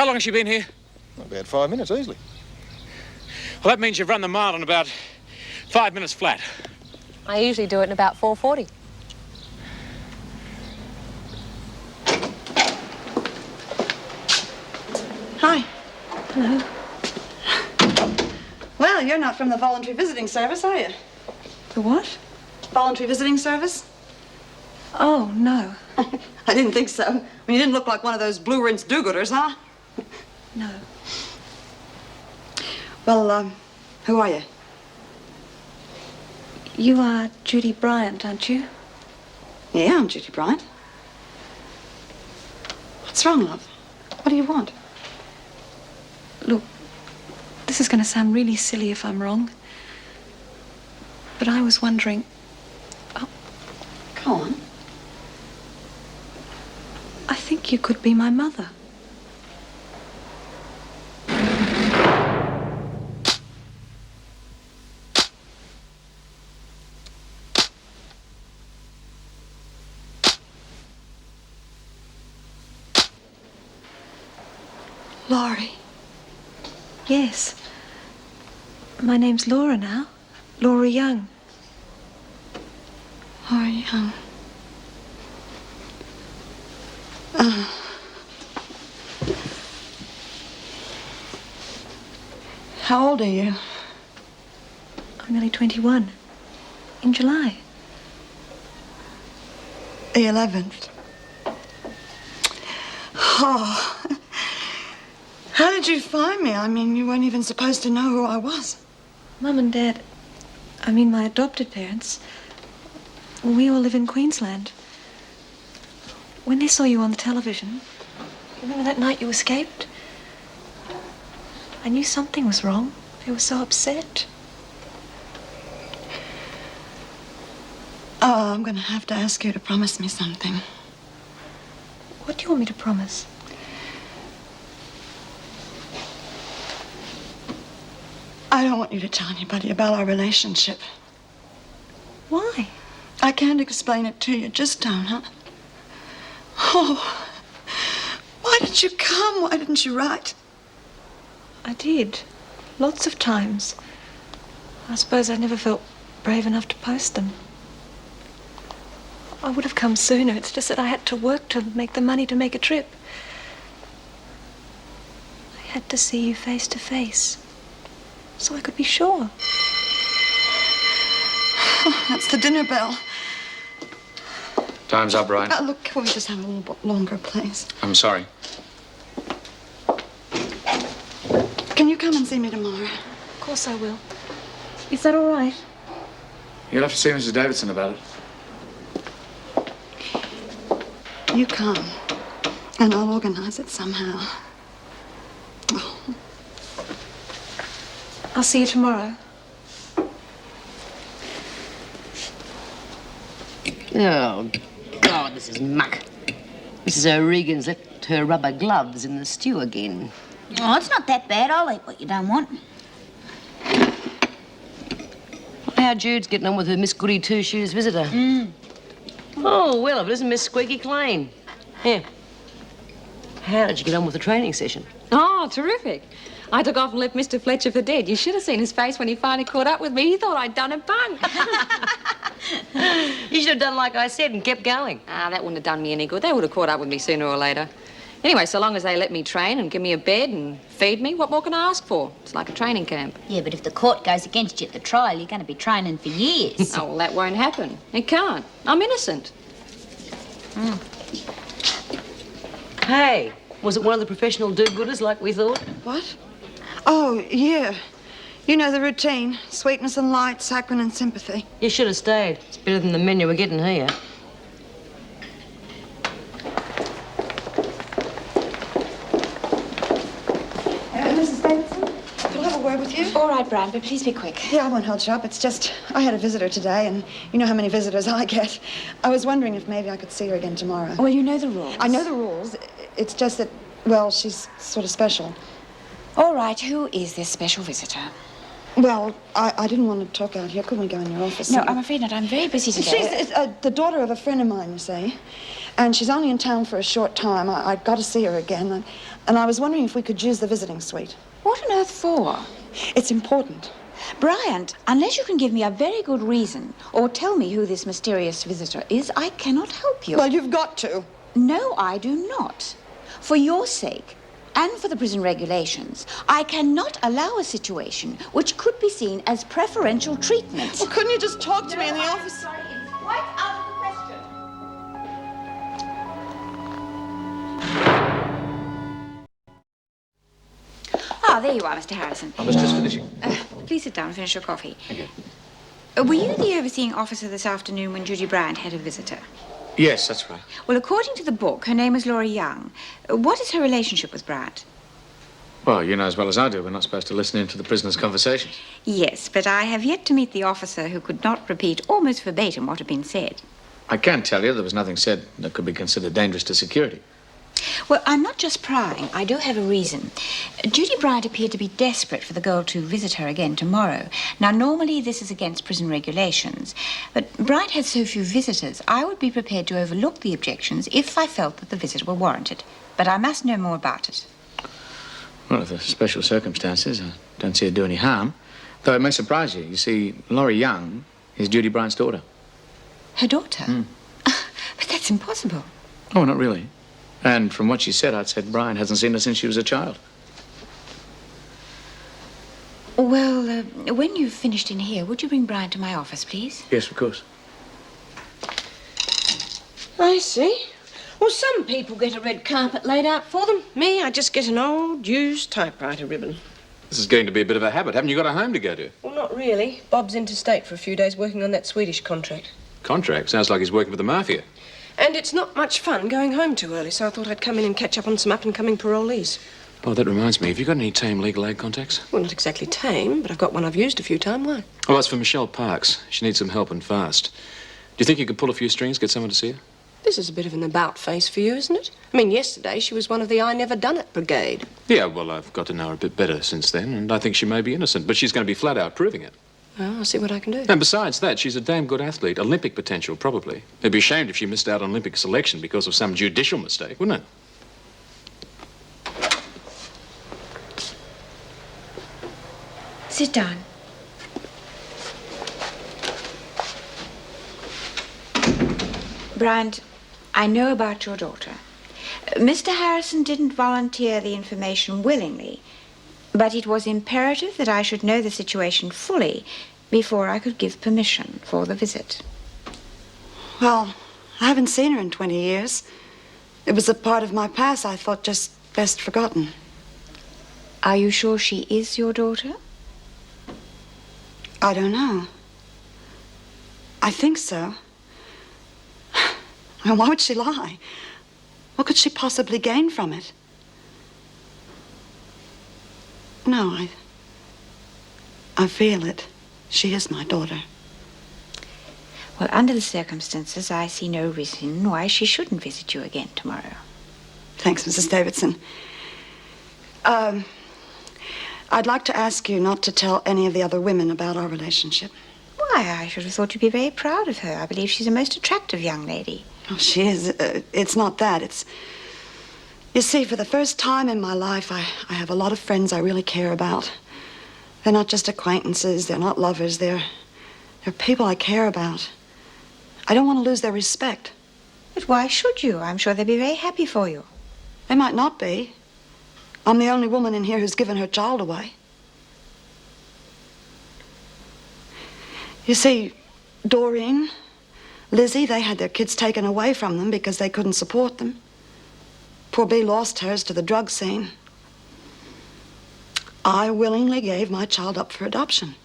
How long has she been here? About 5 minutes, easily. Well, that means you've run the mile in about 5 minutes flat. I usually do it in about 4:40. Hi. Hello. Well, you're not from the Voluntary Visiting Service, are you? The what? Voluntary Visiting Service? Oh, no. I didn't think so. I mean, you didn't look like one of those blue rinse do-gooders, huh? No. Well, who are you? You are Judy Bryant, aren't you? Yeah, I'm Judy Bryant. What's wrong, love? What do you want? Look, this is going to sound really silly if I'm wrong. But I was wondering... Oh. Go on. I think you could be my mother. Laurie. Yes. My name's Laura now. Laura Young. Laura Young. How old are you? I'm nearly 21. In July. The 11th. Oh. How did you find me? I mean, you weren't even supposed to know who I was. Mum and Dad, I mean my adopted parents, we all live in Queensland. When they saw you on the television, remember that night you escaped? I knew something was wrong. They were so upset. Oh, I'm going to have to ask you to promise me something. What do you want me to promise? I don't want you to tell anybody about our relationship. Why? I can't explain it to you. Just don't, huh? Oh, why did you come? Why didn't you write? I did. Lots of times. I suppose I never felt brave enough to post them. I would have come sooner. It's just that I had to work to make the money to make a trip. I had to see you face to face. So I could be sure. Oh, that's the dinner bell. Time's up, Ryan. Look, can we just have a little bit longer, please? I'm sorry. Can you come and see me tomorrow? Of course I will. Is that all right? You'll have to see Mrs. Davidson about it. You come, and I'll organize it somehow. Oh. I'll see you tomorrow. Oh, God, this is muck. Mrs. O'Regan's left her rubber gloves in the stew again. Oh, it's not that bad. I'll eat what you don't want. How Jude's getting on with her Miss Goody Two-Shoes visitor. Oh, well, if it isn't Miss Squeaky Clean. Here. How did you get on with the training session? Oh, terrific. I took off and left Mr. Fletcher for dead. You should have seen his face when he finally caught up with me. He thought I'd done a bung. You should have done like I said and kept going. Ah, that wouldn't have done me any good. They would have caught up with me sooner or later. Anyway, so long as they let me train and give me a bed and feed me, what more can I ask for? It's like a training camp. Yeah, but if the court goes against you at the trial, you're going to be training for years. Oh, well, that won't happen. It can't. I'm innocent. Hey, was it one of the professional do-gooders like we thought? What? Oh, yeah. You know the routine. Sweetness and light, saccharin and sympathy. You should have stayed. It's better than the menu we're getting here. Mrs. Davidson, could I have a word with you? All right, Brian, but please be quick. Yeah, I won't hold you up. It's just, I had a visitor today, and you know how many visitors I get. I was wondering if maybe I could see her again tomorrow. Well, you know the rules. I know the rules. It's just that, well, she's sort of special. All right, who is this special visitor? Well, I didn't want to talk out here. Couldn't we go in your office? No, I'm afraid not. I'm very busy today. She's the daughter of a friend of mine, you see. And she's only in town for a short time. I've got to see her again. And I was wondering if we could use the visiting suite. What on earth for? It's important. Bryant, unless you can give me a very good reason or tell me who this mysterious visitor is, I cannot help you. Well, you've got to. No, I do not. For your sake, and for the prison regulations, I cannot allow a situation which could be seen as preferential treatment. Well, couldn't you just talk to me in the office? Sorry, it's quite out of the question. Ah, there you are, Mr. Harrison. I was just finishing. Please sit down and finish your coffee. Thank you. Were you the overseeing officer this afternoon when Judy Bryant had a visitor? Yes, that's right. Well, according to the book, her name is Laura Young. What is her relationship with Bryant? Well, you know as well as I do, we're not supposed to listen in to the prisoner's conversations. Yes, but I have yet to meet the officer who could not repeat almost verbatim what had been said. I can tell you there was nothing said that could be considered dangerous to security. Well, I'm not just prying. I do have a reason. Judy Bryant appeared to be desperate for the girl to visit her again tomorrow. Now, normally this is against prison regulations, but Bryant had so few visitors, I would be prepared to overlook the objections if I felt that the visit were warranted. But I must know more about it. Well, if there are special circumstances, I don't see it do any harm. Though it may surprise you. You see, Laurie Young is Judy Bryant's daughter. Her daughter? But that's impossible. Oh, not really. And from what she said, I'd said Bryant hasn't seen her since she was a child. Well, when you've finished in here, would you bring Bryant to my office, please? Yes, of course. I see. Well, some people get a red carpet laid out for them. Me, I just get an old used typewriter ribbon. This is going to be a bit of a habit. Haven't you got a home to go to? Well, not really. Bob's interstate for a few days working on that Swedish contract. Contract? Sounds like he's working for the mafia. And it's not much fun going home too early, so I thought I'd come in and catch up on some up-and-coming parolees. Oh, that reminds me. Have you got any tame legal aid contacts? Well, not exactly tame, but I've got one I've used a few times. Why? Oh, that's for Michelle Parks. She needs some help and fast. Do you think you could pull a few strings, get someone to see her? This is a bit of an about face for you, isn't it? I mean, yesterday she was one of the I Never Done It brigade. Yeah, well, I've got to know her a bit better since then, and I think she may be innocent, but she's going to be flat out proving it. Well, I'll see what I can do. And besides that, she's a damn good athlete. Olympic potential, probably. It'd be a shame if she missed out on Olympic selection because of some judicial mistake, wouldn't it? Sit down. Bryant, I know about your daughter. Mr. Harrison didn't volunteer the information willingly, but it was imperative that I should know the situation fully before I could give permission for the visit. Well, I haven't seen her in 20 years. It was a part of my past I thought just best forgotten. Are you sure she is your daughter? I don't know. I think so. And why would she lie? What could she possibly gain from it? No, I feel it. She is my daughter. Well, under the circumstances, I see no reason why she shouldn't visit you again tomorrow. Thanks, Mrs. Davidson. I'd like to ask you not to tell any of the other women about our relationship. Why, I should have thought you'd be very proud of her. I believe she's a most attractive young lady. Oh, she is. It's not that. It's... You see, for the first time in my life, I have a lot of friends I really care about. They're not just acquaintances. They're not lovers. They're people I care about. I don't want to lose their respect. But why should you? I'm sure they'd be very happy for you. They might not be. I'm the only woman in here who's given her child away. You see, Doreen, Lizzie, they had their kids taken away from them because they couldn't support them. Poor Bea lost hers to the drug scene. I willingly gave my child up for adoption.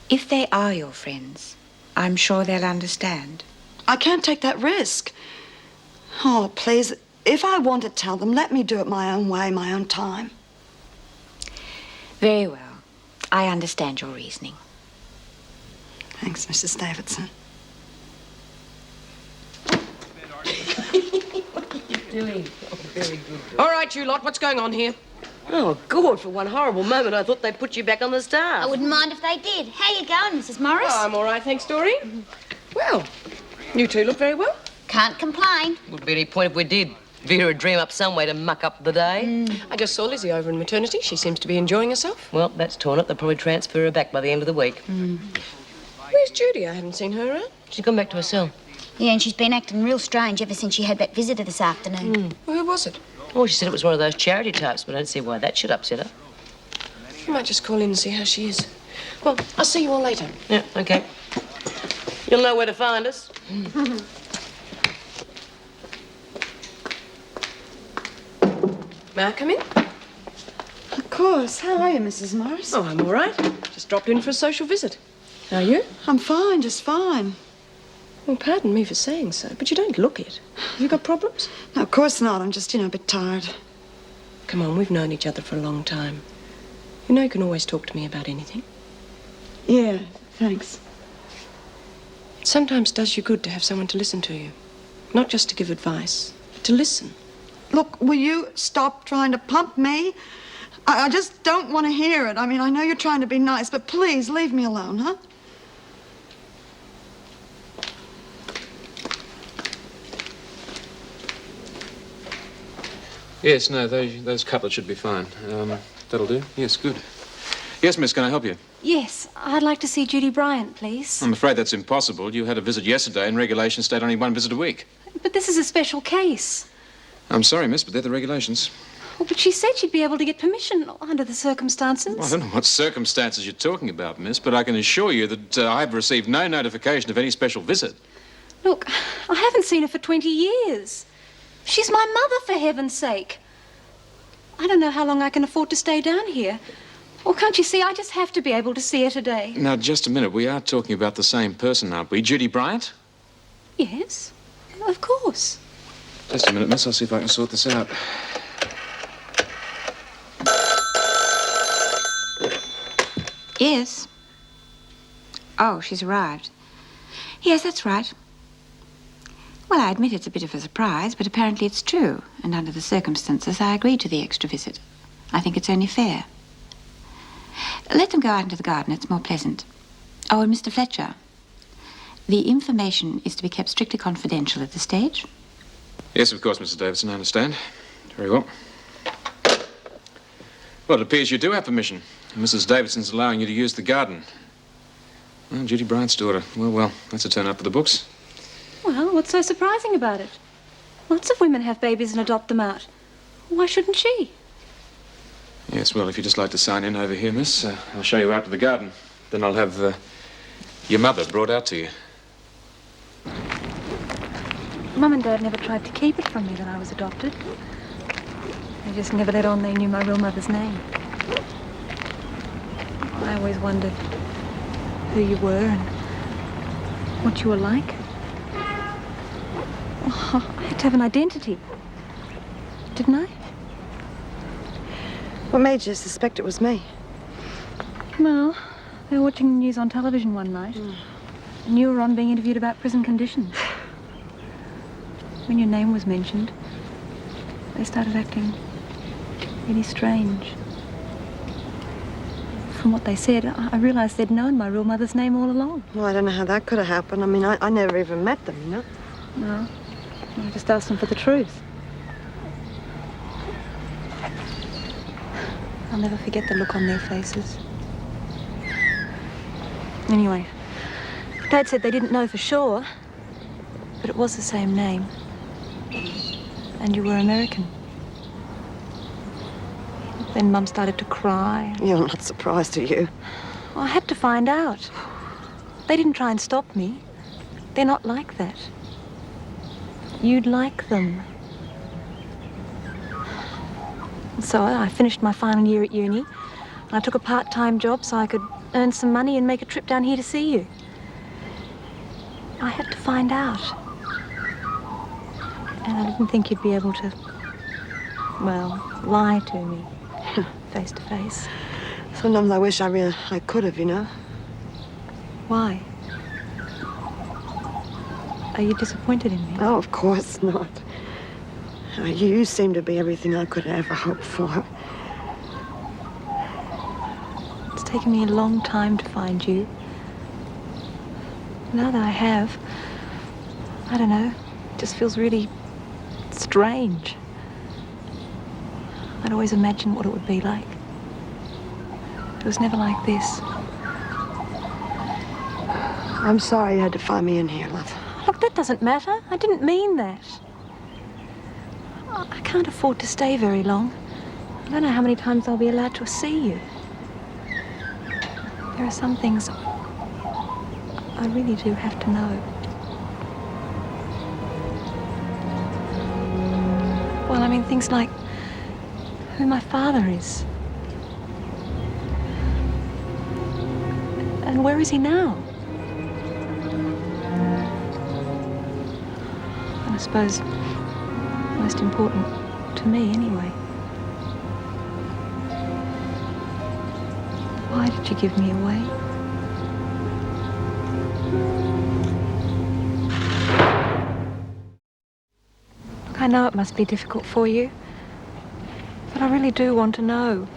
If they are your friends, I'm sure they'll understand. I can't take that risk. Oh, please, if I want to tell them, let me do it my own way, my own time. Very well. I understand your reasoning. Thanks, Mrs. Davidson. Doing? Oh, very good. All right, you lot, what's going on here? Oh, God, for one horrible moment I thought they'd put you back on the staff. I wouldn't mind if they did. How you going, Mrs. Morris? Oh, I'm all right, thanks, Doreen. Well, you two look very well. Can't complain. Wouldn't be any point if we did. Vera would dream up some way to muck up the day. I just saw Lizzie over in maternity. She seems to be enjoying herself. Well, that's torn up. They'll probably transfer her back by the end of the week. Where's Judy? I haven't seen her around. She's gone back to her cell. Yeah, and she's been acting real strange ever since she had that visitor this afternoon. Well, who was it? Oh, she said it was one of those charity types, but I don't see why that should upset her. I might just call in and see how she is. Well, I'll see you all later. Yeah, OK. You'll know where to find us. May I come in? Of course. How are you, Mrs. Morris? Oh, I'm all right. Just dropped in for a social visit. How are you? I'm fine, just fine. Well, pardon me for saying so, but you don't look it. Have you got problems? No, of course not. I'm just, a bit tired. Come on, we've known each other for a long time. You know you can always talk to me about anything. Yeah, thanks. It sometimes does you good to have someone to listen to you. Not just to give advice, but to listen. Look, will you stop trying to pump me? I just don't want to hear it. I mean, I know you're trying to be nice, but please leave me alone, huh? Yes, no, those cutlets should be fine. That'll do. Yes, good. Yes, miss, can I help you? Yes, I'd like to see Judy Bryant, please. I'm afraid that's impossible. You had a visit yesterday, and regulations state only one visit a week. But this is a special case. I'm sorry, miss, but they're the regulations. Oh, but she said she'd be able to get permission under the circumstances. Well, I don't know what circumstances you're talking about, miss, but I can assure you that I've received no notification of any special visit. Look, I haven't seen her for 20 years. She's my mother, for heaven's sake. I don't know how long I can afford to stay down here. Or can't you see, I just have to be able to see her today. Now, just a minute. We are talking about the same person, aren't we? Judy Bryant? Yes, of course. Just a minute, miss. I'll see if I can sort this out. Yes. Oh, she's arrived. Yes, that's right. Well, I admit it's a bit of a surprise, but apparently it's true. And under the circumstances, I agreed to the extra visit. I think it's only fair. Let them go out into the garden. It's more pleasant. Oh, and Mr. Fletcher, the information is to be kept strictly confidential at this stage. Yes, of course, Mrs. Davidson. I understand. Very well. Well, it appears you do have permission. Mrs. Davidson's allowing you to use the garden. Well, Judy Bryant's daughter. Well, that's a turn up for the books. Well, what's so surprising about it? Lots of women have babies and adopt them out. Why shouldn't she? Yes, well, if you'd just like to sign in over here, miss, I'll show you out to the garden. Then I'll have your mother brought out to you. Mum and Dad never tried to keep it from me that I was adopted. They just never let on they knew my real mother's name. I always wondered who you were and what you were like. Oh, I had to have an identity, didn't I? What made you suspect it was me? Well, they were watching the news on television one night, and you were on being interviewed about prison conditions. When your name was mentioned, they started acting really strange. From what they said, I realized they'd known my real mother's name all along. Well, I don't know how that could have happened. I mean, I never even met them, you know? No, I just asked them for the truth. I'll never forget the look on their faces. Anyway, Dad said they didn't know for sure, but it was the same name. And you were American. Then Mum started to cry. You're not surprised, are you? Well, I had to find out. They didn't try and stop me. They're not like that. You'd like them. So I finished my final year at uni. I took a part-time job so I could earn some money and make a trip down here to see you. I had to find out. And I didn't think you'd be able to, well, lie to me face to face. Sometimes I wish I could have, you know? Why? Are you disappointed in me? Oh, of course not. You seem to be everything I could ever hope for. taken me a long time to find you. Now that I have, I don't know, it just feels really strange. I'd always imagined what it would be like. It was never like this. I'm sorry you had to find me in here, love. Look, that doesn't matter. I didn't mean that. I can't afford to stay very long. I don't know how many times I'll be allowed to see you. There are some things I really do have to know. Well, I mean, things like who my father is. And where is he now? And I suppose most important to me anyway. Why did you give me away? Look, I know it must be difficult for you, but I really do want to know.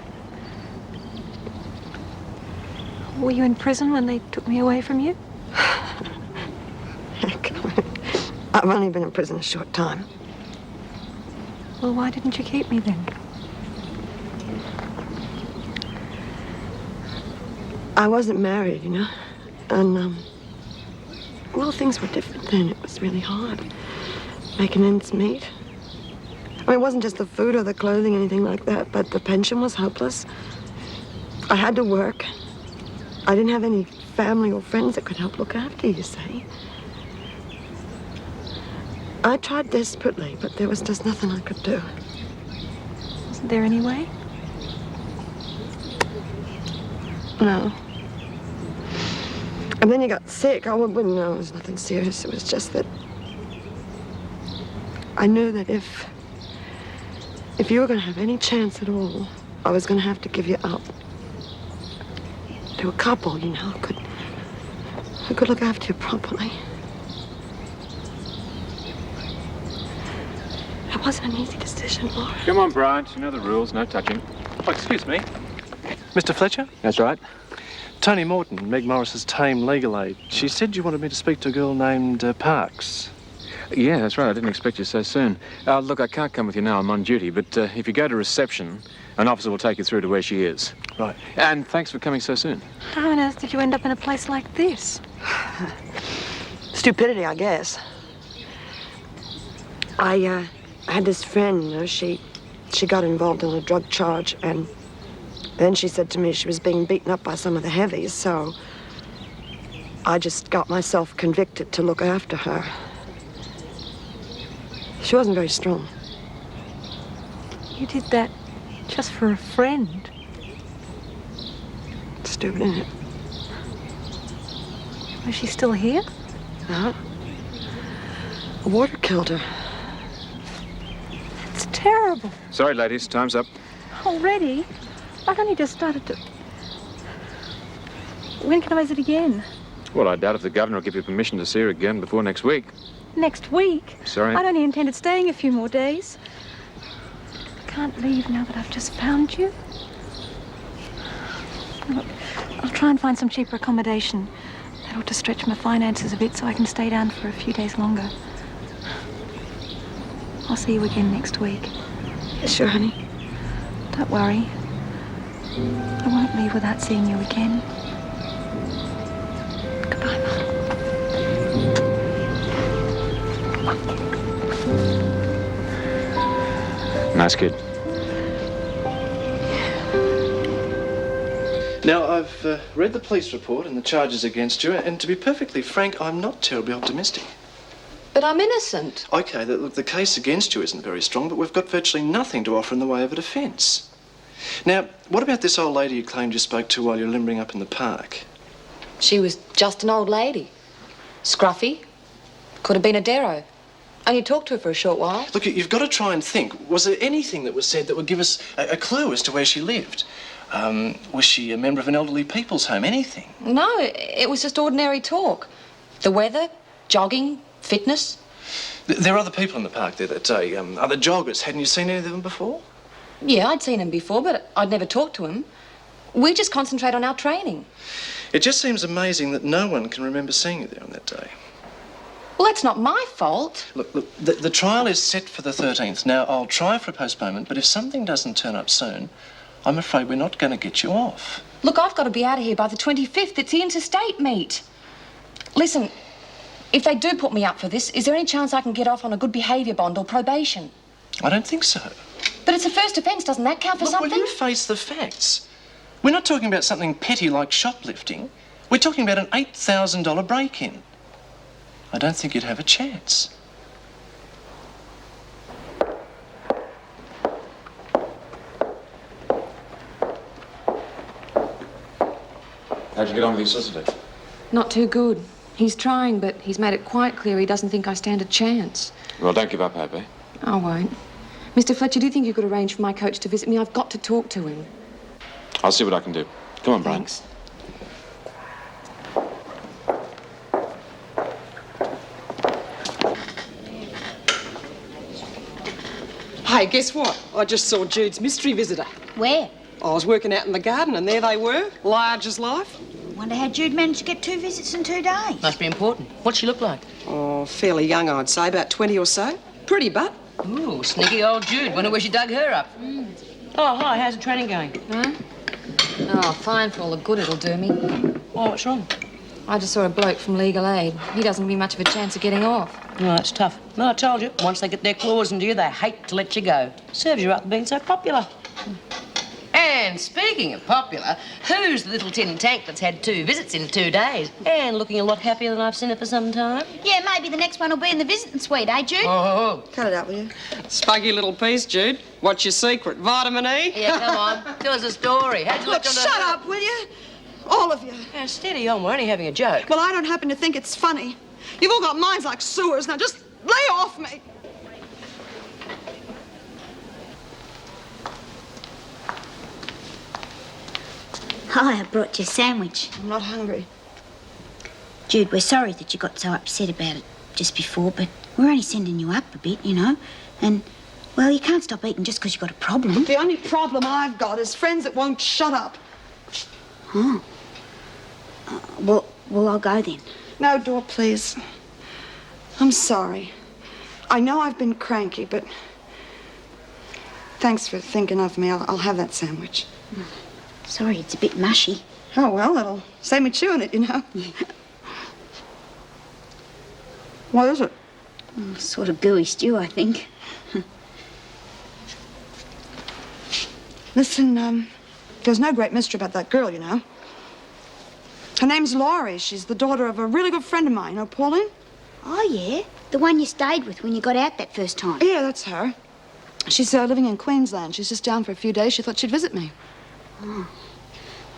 Were you in prison when they took me away from you? I've only been in prison a short time. Well, why didn't you keep me then? I wasn't married, you know, and, well, things were different then. It was really hard, making ends meet. I mean, it wasn't just the food or the clothing, anything like that, but the pension was hopeless. I had to work. I didn't have any family or friends that could help look after you, see. I tried desperately, but there was just nothing I could do. Wasn't there any way? No. And then you got sick. I wouldn't know. It was nothing serious. It was just that I knew that if you were going to have any chance at all, I was going to have to give you up. To a couple, you know, who could look after you properly. It wasn't an easy decision, Laura. Come on, Bryant. You know the rules. No touching. Oh, excuse me. Mr. Fletcher? That's right. Tony Morton, Meg Morris's tame legal aid. She said you wanted me to speak to a girl named Parks. Yeah, that's right. I didn't expect you so soon. Look, I can't come with you now. I'm on duty, but if you go to reception, an officer will take you through to where she is. Right. And thanks for coming so soon. How on earth did you end up in a place like this? Stupidity, I guess. I had this friend, you know, she got involved in a drug charge, and then she said to me she was being beaten up by some of the heavies, so I just got myself convicted to look after her. She wasn't very strong. You did that just for a friend? Stupid, isn't it? Was she still here? No. A water killed her. It's terrible. Sorry, ladies. Time's up. Already? I've only just started to... When can I visit again? Well, I doubt if the governor will give you permission to see her again before next week. Next week? Sorry. I'd only intended staying a few more days. I can't leave now that I've just found you. Look, I'll try and find some cheaper accommodation. That ought to stretch my finances a bit so I can stay down for a few days longer. I'll see you again next week. Sure, honey. Don't worry. I won't leave without seeing you again. Goodbye, Mum. Nice kid. Now, I've read the police report and the charges against you, and to be perfectly frank, I'm not terribly optimistic. But I'm innocent. Okay, look, the case against you isn't very strong, but we've got virtually nothing to offer in the way of a defence. Now, what about this old lady you claimed you spoke to while you were limbering up in the park? She was just an old lady. Scruffy. Could have been a Darrow. Only talked to her for a short while. Look, you've got to try and think. Was there anything that was said that would give us a clue as to where she lived? Was she a member of an elderly people's home? Anything? No, it was just ordinary talk. The weather, jogging, fitness. There are other people in the park there that day. Other joggers. Hadn't you seen any of them before? Yeah, I'd seen him before, but I'd never talked to him. We just concentrate on our training. It just seems amazing that no one can remember seeing you there on that day. Well, that's not my fault. Look, the trial is set for the 13th. Now, I'll try for a postponement, but if something doesn't turn up soon, I'm afraid we're not going to get you off. Look, I've got to be out of here by the 25th. It's the interstate meet. Listen, if they do put me up for this, is there any chance I can get off on a good behaviour bond or probation? I don't think so. But it's a first offence. Doesn't that count for Look, something? will you face the facts? We're not talking about something petty like shoplifting. We're talking about an $8,000 break-in. I don't think you'd have a chance. How'd you get on with your solicitor? Not too good. He's trying, but he's made it quite clear he doesn't think I stand a chance. Well, don't give up hope, eh? I won't. Mr. Fletcher, do you think you could arrange for my coach to visit me? I've got to talk to him. I'll see what I can do. Come on, Brian. Thanks. Hey, guess what? I just saw Jude's mystery visitor. Where? I was working out in the garden and there they were, large as life. Wonder how Jude managed to get 2 visits in 2 days. Must be important. What's she look like? Oh, fairly young, I'd say, about 20 or so. Pretty butt. Ooh, sneaky old Jude. Wonder where she dug her up. Oh, hi, how's the training going? Huh? Oh, fine for all the good it'll do me. Oh, what's wrong? I just saw a bloke from Legal Aid. He doesn't give me much of a chance of getting off. No, it's tough. No, I told you, once they get their claws into you, they hate to let you go. Serves you right for being so popular. And speaking of popular, who's the little tin tank that's had 2 visits in 2 days and looking a lot happier than I've seen it for some time? Yeah, maybe the next one will be in the visiting suite, eh, Jude? Oh. Cut it out, will you? Spuggy little piece, Jude. What's your secret? Vitamin E? Yeah, come on. Tell us a story. How'd you Look, look on shut up, will you? All of you. Now, steady on. We're only having a joke. Well, I don't happen to think it's funny. You've all got minds like sewers. Now just lay off me. Hi, I brought you a sandwich. I'm not hungry. Jude, we're sorry that you got so upset about it just before, but we're only sending you up a bit, you know. And, well, you can't stop eating just because you've got a problem. The only problem I've got is friends that won't shut up. Oh. Well, I'll go then. No, Dor, please. I'm sorry. I know I've been cranky, but thanks for thinking of me. I'll have that sandwich. Sorry, it's a bit mushy. Oh, well, it'll save me chewing it, you know. What is it? Sort of gooey stew, I think. Listen, there's no great mystery about that girl, you know. Her name's Laurie. She's the daughter of a really good friend of mine. You know Pauline? Oh, yeah? The one you stayed with when you got out that first time? Yeah, that's her. She's living in Queensland. She's just down for a few days. She thought she'd visit me. Oh.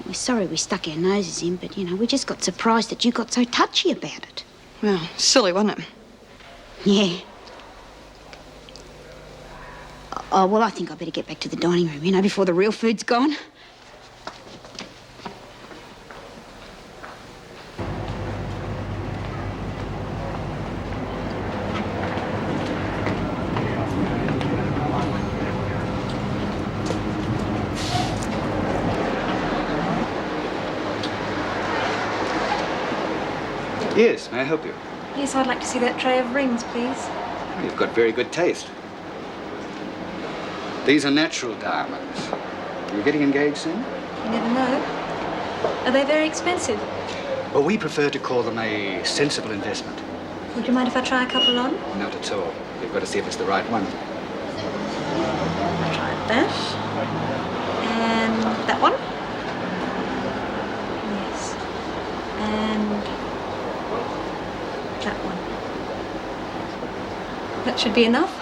We're sorry we stuck our noses in, but, you know, we just got surprised that you got so touchy about it. Well, silly, wasn't it? Yeah. Oh, well, I think I better get back to the dining room, you know, before the real food's gone. Yes, may I help you? Yes, I'd like to see that tray of rings, please. Oh, you've got very good taste. These are natural diamonds. Are you getting engaged soon? You never know. Are they very expensive? Well, we prefer to call them a sensible investment. Would you mind if I try a couple on? Not at all. We've got to see if it's the right one. Try that. And that one? Yes. And that one. That should be enough.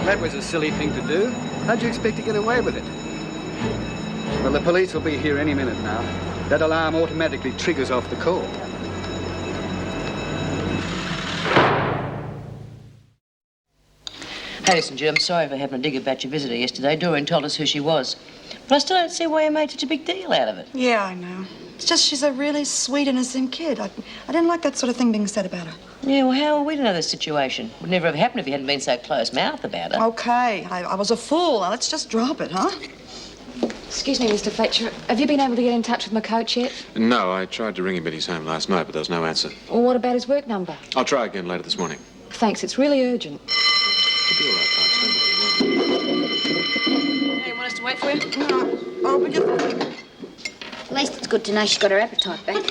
That was a silly thing to do. How'd you expect to get away with it? Well, the police will be here any minute now. That alarm automatically triggers off the call. Hey, listen, Jude, I'm sorry for having a dig about your visitor yesterday. Doreen told us who she was. But I still don't see why you made such a big deal out of it. Yeah, I know. It's just she's a really sweet, innocent kid. I didn't like that sort of thing being said about her. Yeah, well, how are we to know the situation? Would never have happened if you hadn't been so close-mouthed about it. Okay, I was a fool. Now, let's just drop it, huh? Excuse me, Mr. Fletcher. Have you been able to get in touch with my coach yet? No, I tried to ring him at his home last night, but there was no answer. Or what about his work number? I'll try again later this morning. Thanks, it's really urgent. It'll be all right, Parks. Don't worry. Hey, you want us to wait for you? No, I'll be just... At least it's good to know she's got her appetite back.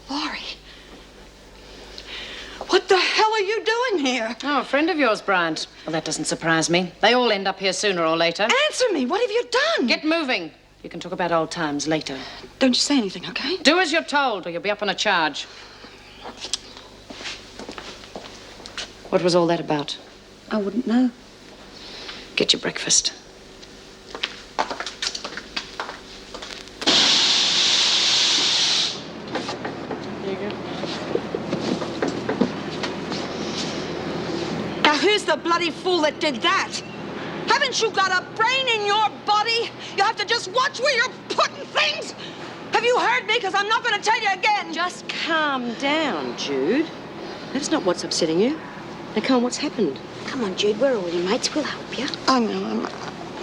Laurie. What the hell are you doing here? Oh, a friend of yours, Bryant. Well, that doesn't surprise me. They all end up here sooner or later. Answer me. What have you done? Get moving. You can talk about old times later. Don't you say anything, okay? Do as you're told, or you'll be up on a charge. What was all that about? I wouldn't know. Get your breakfast. Now, who's the bloody fool that did that? Haven't you got a brain in your body? You have to just watch where you're putting things. Have you heard me? Because I'm not going to tell you again. Just calm down, Jude. That's not what's upsetting you. Now, come on, what's happened? Come on, Jude, we're all your mates. We'll help you. I know.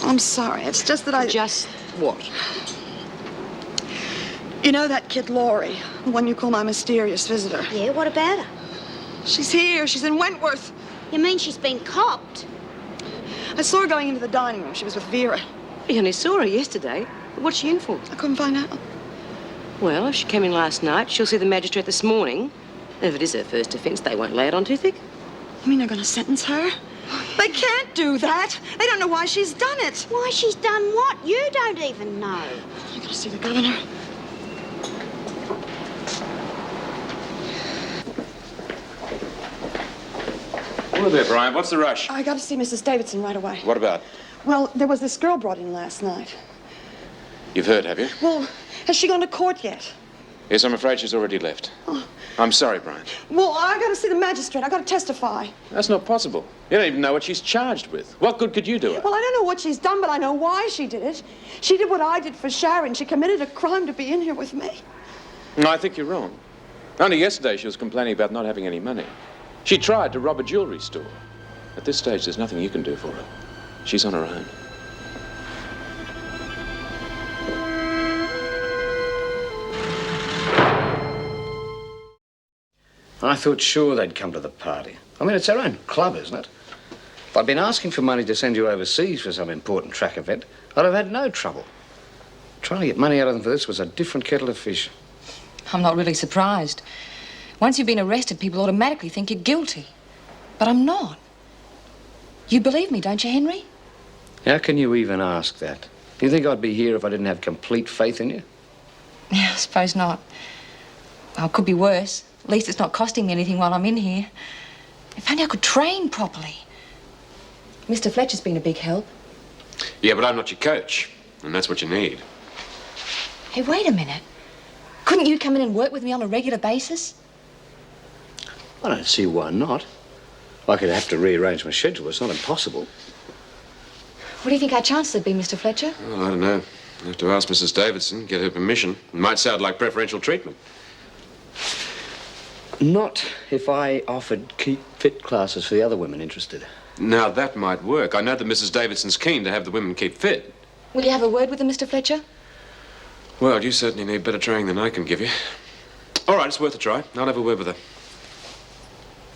I'm sorry. It's just that I... Just what? You know that kid Laurie, the one you call my mysterious visitor? Yeah, what about her? She's here. She's in Wentworth. You mean she's been copped? I saw her going into the dining room. She was with Vera. You only saw her yesterday. What's she in for? I couldn't find out. Well, she came in last night. She'll see the magistrate this morning. If it is her first offence, they won't lay it on too thick. You mean they're going to sentence her? They can't do that. They don't know why she's done it. Why she's done what? You don't even know. I gotta see the governor. Hello there, Brian. What's the rush? I gotta see Mrs. Davidson right away. What about? Well, there was this girl brought in last night. You've heard, have you? Well, has she gone to court yet? Yes, I'm afraid she's already left. Oh. I'm sorry, Brian. Well, I gotta see the magistrate. I gotta testify. That's not possible. You don't even know what she's charged with. What good could you do her? Well, I don't know what she's done, but I know why she did it. She did what I did for Sharon. She committed a crime to be in here with me. No, I think you're wrong. Only yesterday she was complaining about not having any money. She tried to rob a jewelry store. At this stage, there's nothing you can do for her. She's on her own. I thought sure they'd come to the party. I mean, it's our own club, isn't it? If I'd been asking for money to send you overseas for some important track event, I'd have had no trouble. Trying to get money out of them for this was a different kettle of fish. I'm not really surprised. Once you've been arrested, people automatically think you're guilty. But I'm not. You believe me, don't you, Henry? How can you even ask that? Do you think I'd be here if I didn't have complete faith in you? Yeah, I suppose not. Well, it could be worse. At least it's not costing me anything while I'm in here. If only I could train properly. Mr. Fletcher's been a big help. Yeah, but I'm not your coach, and that's what you need. Hey, wait a minute. Couldn't you come in and work with me on a regular basis? I don't see why not. I could have to rearrange my schedule. It's not impossible. What do you think our chances would be, Mr. Fletcher? Well, I don't know. I have to ask Mrs. Davidson, get her permission. It might sound like preferential treatment. Not if I offered keep fit classes for the other women interested. Now, that might work. I know that Mrs. Davidson's keen to have the women keep fit. Will you have a word with them, Mr. Fletcher? Well, you certainly need better training than I can give you. All right, it's worth a try. I'll have a word with her.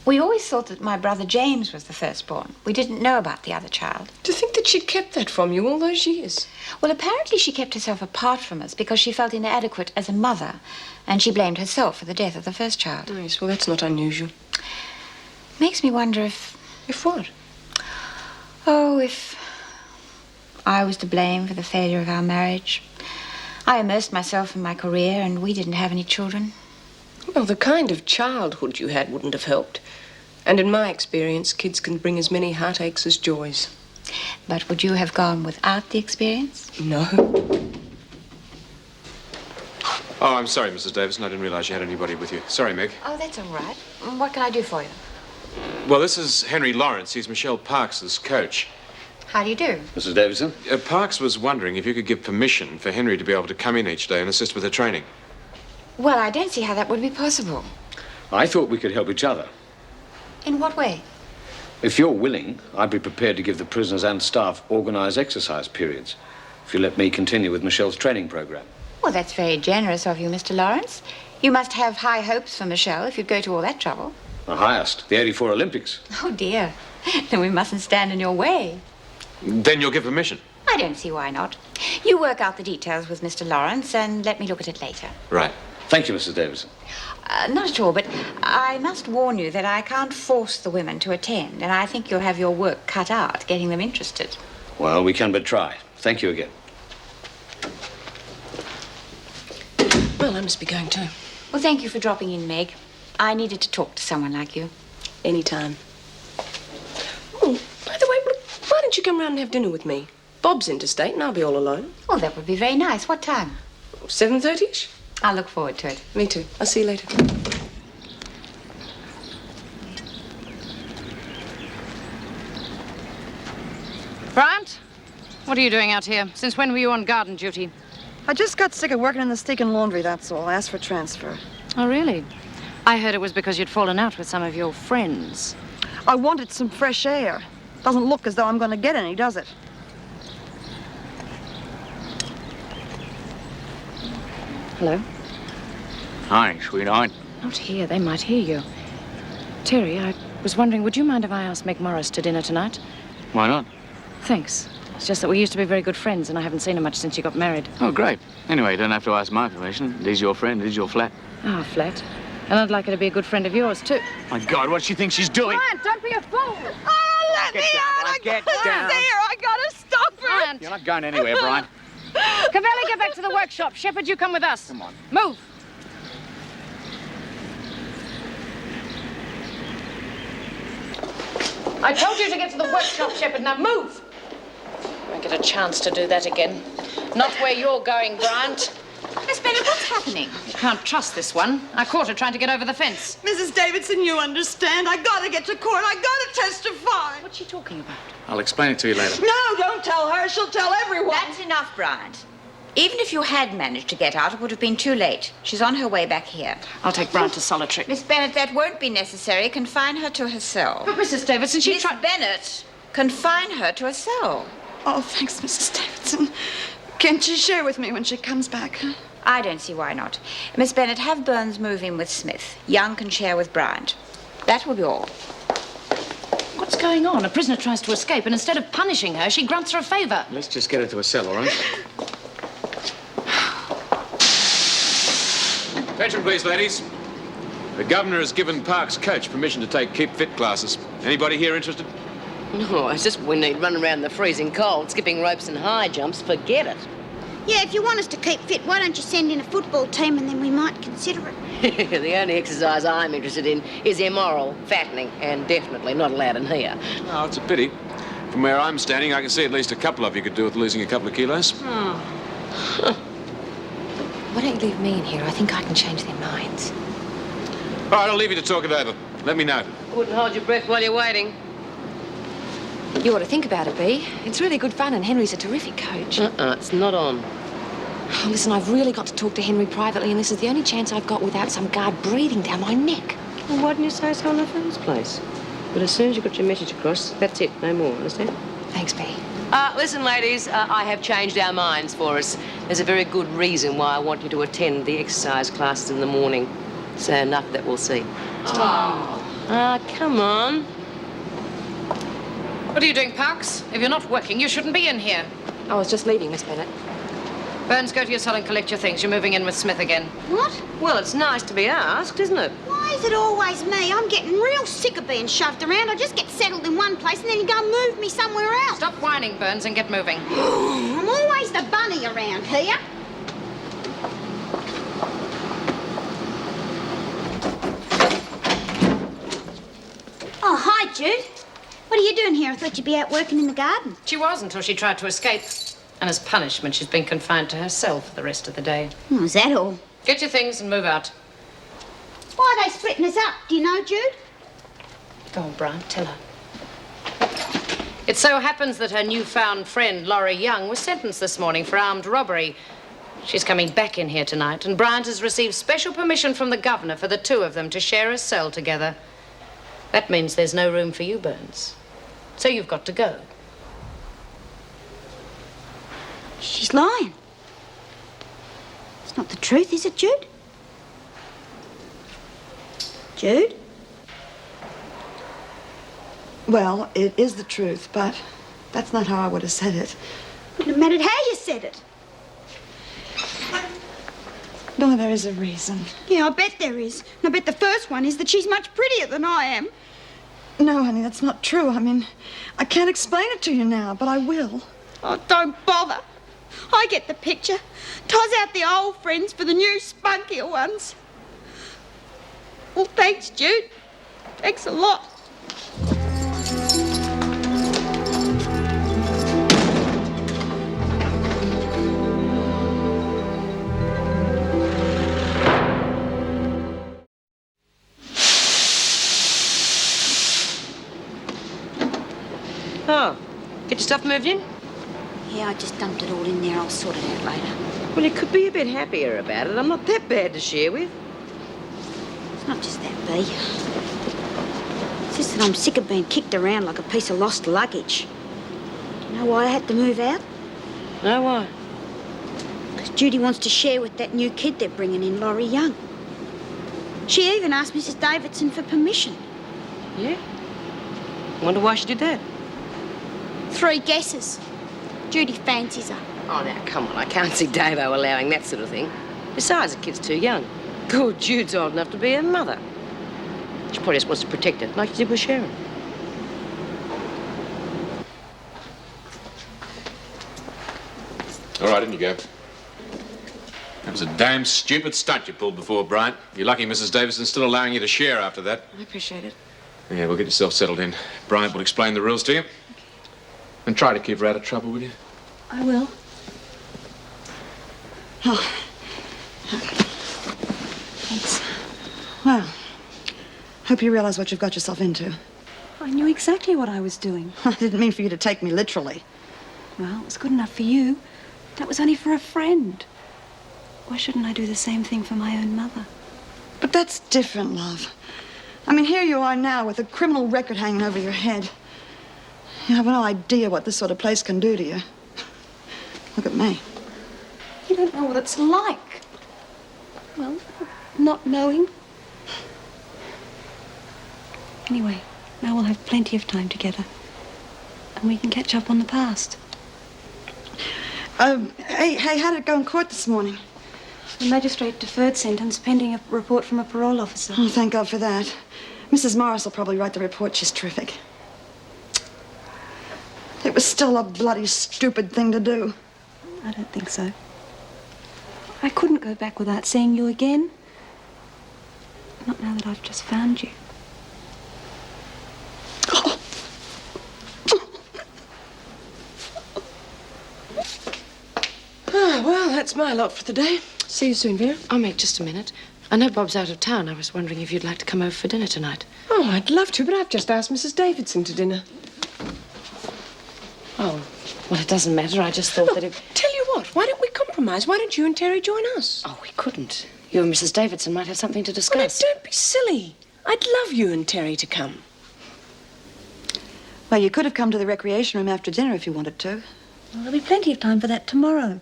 We always thought that my brother James was the firstborn. We didn't know about the other child. To think that she'd kept that from you all those years. Well, apparently she kept herself apart from us because she felt inadequate as a mother, and she blamed herself for the death of the first child. Oh, yes, well, that's not unusual. Makes me wonder if... If what? Oh, if I was to blame for the failure of our marriage. I immersed myself in my career, and we didn't have any children. Well, the kind of childhood you had wouldn't have helped. And in my experience, kids can bring as many heartaches as joys. But would you have gone without the experience? No. Oh, I'm sorry, Mrs. Davison. I didn't realize you had anybody with you. Sorry, Meg. Oh, that's all right. What can I do for you? Well, this is Henry Lawrence. He's Michelle Parks's coach. How do you do? Mrs. Davison? Parks was wondering if you could give permission for Henry to be able to come in each day and assist with her training. Well, I don't see how that would be possible. I thought we could help each other. In what way? If you're willing, I'd be prepared to give the prisoners and staff organized exercise periods, if you let me continue with Michelle's training program. Well, that's very generous of you, Mr. Lawrence. You must have high hopes for Michelle if you'd go to all that trouble. The highest, the '84 Olympics. Oh, dear. Then we mustn't stand in your way. Then you'll give permission? I don't see why not. You work out the details with Mr. Lawrence and let me look at it later. Right. Thank you, Mrs. Davison. Not at all, but I must warn you that I can't force the women to attend, and I think you'll have your work cut out getting them interested. Well, we can but try. Thank you again. Well, I must be going too. Well, thank you for dropping in, Meg. I needed to talk to someone like you. Anytime. Oh, by the way, why don't you come round and have dinner with me? Bob's interstate and I'll be all alone. Oh, that would be very nice. What time? 7:30ish? I'll look forward to it. Me too. I'll see you later. Bryant, what are you doing out here? Since when were you on garden duty? I just got sick of working in the steak and laundry, that's all. I asked for transfer. Oh, really? I heard it was because you'd fallen out with some of your friends. I wanted some fresh air. Doesn't look as though I'm going to get any, does it? Hello? Hi, sweetheart. Not here. They might hear you. Terry, I was wondering, would you mind if I asked Meg Morris to dinner tonight? Why not? Thanks. It's just that we used to be very good friends, and I haven't seen her much since you got married. Oh, great. Anyway, you don't have to ask my permission. It is your friend, it is your flat. Ah, flat. And I'd like her to be a good friend of yours, too. My God, what does she think she's doing? Bryant, don't be a fool! Oh, let me out! I Get gotta down. see her! I gotta stop her! Bryant! You're not going anywhere, Brian. Cavelli, get back to the workshop. Shepard, you come with us. Come on. Move! I told you to get to the workshop, Shepard. Now move! You won't get a chance to do that again. Not where you're going, Bryant. Miss Bennett, what's happening? You can't trust this one. I caught her trying to get over the fence. Mrs. Davidson, you understand. I gotta get to court. I gotta testify. What's she talking about? I'll explain it to you later. No, don't tell her. She'll tell everyone. That's enough, Bryant. Even if you had managed to get out, it would have been too late. She's on her way back here. I'll take Bryant to solitary. Miss Bennett, that won't be necessary. Confine her to her cell. But Mrs. Davidson, she Miss tried... Bennett, confine her to a cell. Oh, thanks, Mrs. Davidson. Can't you share with me when she comes back? Huh? I don't see why not. Miss Bennett, have Burns move in with Smith. Young can share with Bryant. That will be all. What's going on? A prisoner tries to escape, and instead of punishing her, she grants her a favor. Let's just get her to a cell, all right? Attention, please, ladies. The governor has given Parks' coach permission to take Keep Fit classes. Anybody here interested? No, it's just we need run around the freezing cold, skipping ropes and high jumps. Forget it. Yeah, if you want us to keep fit, why don't you send in a football team and then we might consider it. The only exercise I'm interested in is immoral, fattening, and definitely not allowed in here. Oh, it's a pity. From where I'm standing, I can see at least a couple of you could do with losing a couple of kilos. Why don't you leave me in here? I think I can change their minds. All right, I'll leave you to talk it over. Let me know. Wouldn't hold your breath while you're waiting. You ought to think about it, Bea. It's really good fun, and Henry's a terrific coach. It's not on. Oh, listen, I've really got to talk to Henry privately, and this is the only chance I've got without some guard breathing down my neck. Well, why didn't you say so in the first place? But as soon as you got your message across, that's it. No more, understand? Thanks, Bea. Listen, ladies, I have changed our minds for us. There's a very good reason why I want you to attend the exercise classes in the morning. So enough that we'll see. Come on. What are you doing, Parks? If you're not working, you shouldn't be in here. I was just leaving, Miss Bennett. Burns, go to your cell and collect your things. You're moving in with Smith again. What? Well, it's nice to be asked, isn't it? Why is it always me? I'm getting real sick of being shoved around. I just get settled in one place and then you go and move me somewhere else. Stop whining, Burns, and get moving. I'm always the bunny around here. Oh, hi, Jude. What are you doing here? I thought you'd be out working in the garden. She was until she tried to escape. And as punishment, she's been confined to her cell for the rest of the day. Oh, is that all? Get your things and move out. Why are they splitting us up? Do you know, Jude? Go on, Brian, tell her. It so happens that her newfound friend, Laurie Young, was sentenced this morning for armed robbery. She's coming back in here tonight, and Bryant has received special permission from the governor for the two of them to share a cell together. That means there's no room for you, Burns. So you've got to go. She's lying. It's not the truth, is it, Jude? Jude? Well, it is the truth, but that's not how I would have said it. Wouldn't have mattered how you said it. No, there is a reason. Yeah, I bet there is. And I bet the first one is that she's much prettier than I am. No, honey, that's not true. I mean, I can't explain it to you now, but I will. Oh, don't bother. I get the picture. Toss out the old friends for the new, spunkier ones. Well, thanks, Jude. Thanks a lot. Oh, get your stuff moved in? Yeah, I just dumped it all in there. I'll sort it out later. Well, you could be a bit happier about it. I'm not that bad to share with. It's not just that, Bea. It's just that I'm sick of being kicked around like a piece of lost luggage. Do you know why I had to move out? No, why? Because Judy wants to share with that new kid they're bringing in, Laurie Young. She even asked Mrs. Davidson for permission. Yeah? Wonder why she did that. 3 guesses. Judy fancies her. Oh, now, come on. I can't see Davo allowing that sort of thing. Besides, the kid's too young. Good, Jude's old enough to be her mother. She probably just wants to protect her, like she did with Sharon. All right, in you go. That was a damn stupid stunt you pulled before, Bryant. You're lucky Mrs. Davidson's still allowing you to share after that. I appreciate it. Yeah, well, get yourself settled in. Bryant will explain the rules to you. And try to keep her out of trouble, will you? I will. Oh. Thanks. Well, hope you realize what you've got yourself into. I knew exactly what I was doing. I didn't mean for you to take me literally. Well, it was good enough for you. That was only for a friend. Why shouldn't I do the same thing for my own mother? But that's different, love. I mean, here you are now with a criminal record hanging over your head. You have no idea what this sort of place can do to you. Look at me. You don't know what it's like. Well, not knowing. Anyway, now we'll have plenty of time together. And we can catch up on the past. Hey, how did it go in court this morning? The magistrate deferred sentence pending a report from a parole officer. Oh, thank God for that. Mrs. Morris will probably write the report. She's terrific. It was still a bloody stupid thing to do. I don't think so. I couldn't go back without seeing you again. Not now that I've just found you. Ah, well, that's my lot for the day. See you soon, Vera. Oh, mate, just a minute. I know Bob's out of town. I was wondering if you'd like to come over for dinner tonight. Oh, I'd love to, but I've just asked Mrs. Davidson to dinner. Oh, well, it doesn't matter. I just thought that if... Tell you what, why don't we compromise? Why don't you and Terry join us? Oh, we couldn't. You and Mrs. Davidson might have something to discuss. Well, don't be silly. I'd love you and Terry to come. Well, you could have come to the recreation room after dinner if you wanted to. Well, there'll be plenty of time for that tomorrow.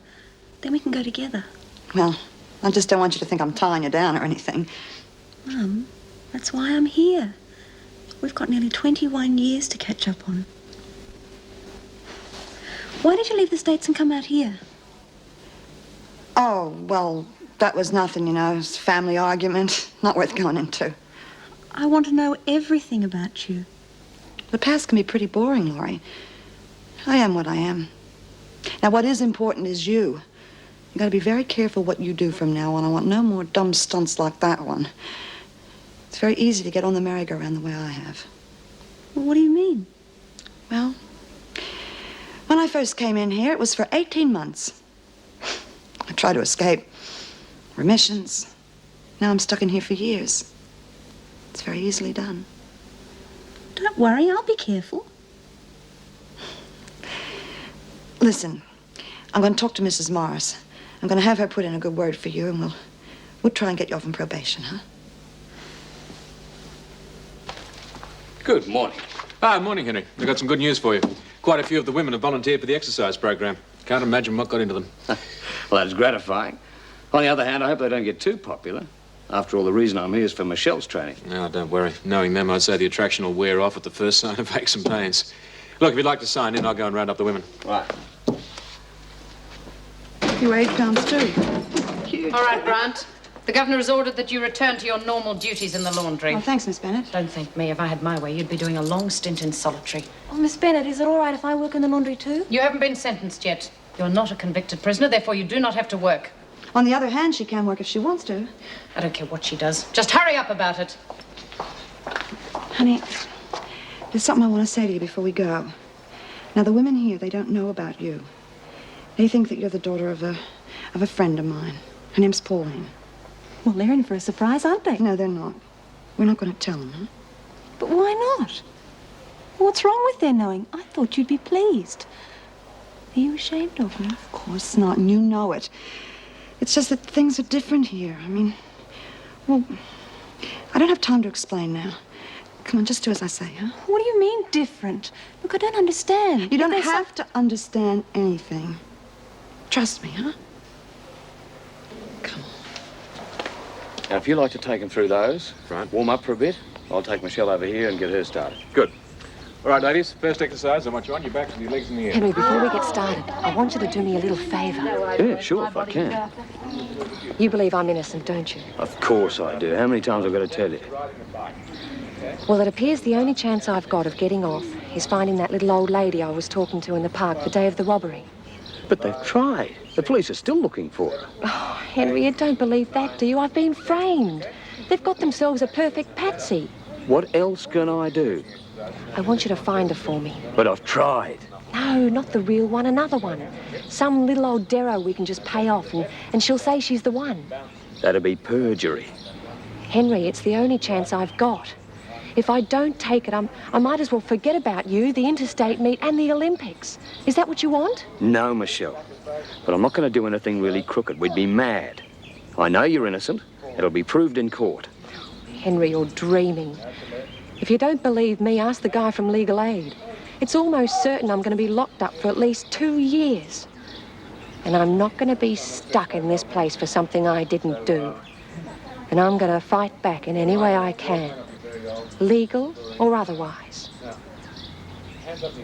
Then we can go together. Well, I just don't want you to think I'm tying you down or anything. Mum, that's why I'm here. We've got nearly 21 years to catch up on. Why did you leave the States and come out here? Oh, well, that was nothing, you know. It was a family argument. Not worth going into. I want to know everything about you. The past can be pretty boring, Laurie. I am what I am. Now, what is important is you. You gotta be very careful what you do from now on. I want no more dumb stunts like that one. It's very easy to get on the merry-go-round the way I have. Well, what do you mean? Well, when I first came in here, it was for 18 months. I tried to escape. remissions. Now I'm stuck in here for years. It's very easily done. Don't worry, I'll be careful. Listen, I'm going to talk to Mrs. Morris. I'm going to have her put in a good word for you, and we'll try and get you off on probation, huh? Good morning. Morning, Henry. I've got some good news for you. Quite a few of the women have volunteered for the exercise program. Can't imagine what got into them. Well, that's gratifying. On the other hand, I hope they don't get too popular. After all, the reason I'm here is for Michelle's training. No, don't worry. Knowing them, I'd say the attraction will wear off at the first sign of aches and pains. Look, if you'd like to sign in, I'll go and round up the women. Right. Your 8 pounds too. Huge. All right, Bryant. The governor has ordered that you return to your normal duties in the laundry. Oh, thanks, Miss Bennett. Don't thank me. If I had my way, you'd be doing a long stint in solitary. Oh, Miss Bennett, is it all right if I work in the laundry too? You haven't been sentenced yet. You're not a convicted prisoner, therefore you do not have to work. On the other hand, she can work if she wants to. I don't care what she does. Just hurry up about it. Honey, there's something I want to say to you before we go. Now, the women here, they don't know about you. They think that you're the daughter of a friend of mine. Her name's Pauline. Well, they're in for a surprise, aren't they? No, they're not. We're not going to tell them, huh? But why not? What's wrong with their knowing? I thought you'd be pleased. Are you ashamed of me? Of course not, and you know it. It's just that things are different here. I mean, well, I don't have time to explain now. Come on, just do as I say, huh? What do you mean, different? Look, I don't understand. You don't have to understand anything. Trust me, huh? Come on. Now, if you'd like to take them through those, right, warm up for a bit, I'll take Michelle over here and get her started. Good. All right, ladies, first exercise. I want you on your backs with your legs in the air. Henry, before we get started, I want you to do me a little favour. Yeah, sure, if I can. You believe I'm innocent, don't you? Of course I do. How many times I've got to tell you? Well, it appears the only chance I've got of getting off is finding that little old lady I was talking to in the park the day of the robbery. But they've tried. The police are still looking for her. Oh, Henry, you don't believe that, do you? I've been framed. They've got themselves a perfect patsy. What else can I do? I want you to find her for me. But I've tried. No, not the real one, another one. Some little old derro we can just pay off and she'll say she's the one. That'd be perjury. Henry, it's the only chance I've got. If I don't take it, I might as well forget about you, the interstate meet, and the Olympics. Is that what you want? No, Michelle. But I'm not going to do anything really crooked. We'd be mad. I know you're innocent. It'll be proved in court. Henry, you're dreaming. If you don't believe me, ask the guy from Legal Aid. It's almost certain I'm going to be locked up for at least 2 years. And I'm not going to be stuck in this place for something I didn't do. And I'm going to fight back in any way I can. Legal or otherwise.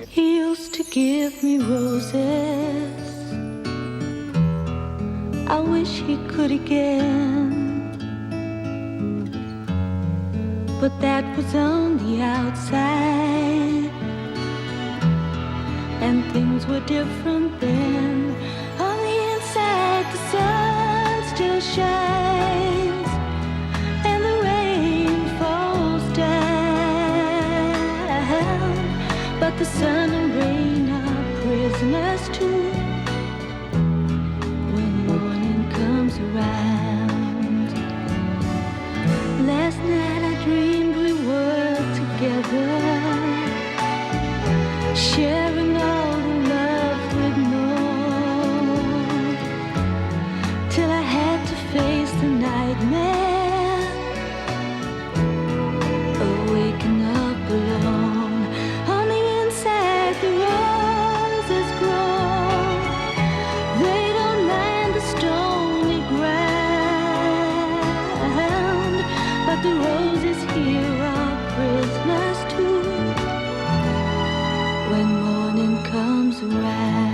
He used to give me roses. I wish he could again. But that was on the outside, and things were different then. On the inside, the sun still shines, and the rain falls down. But the sun and rain are prisoners too when morning comes around. Last night I dreamed we were together, sharing all the love we'd known, till I had to face the nightmare of waking up alone. On the inside the roses grow, they don't mind the stony ground, but the roses here are prisoners too when morning comes around.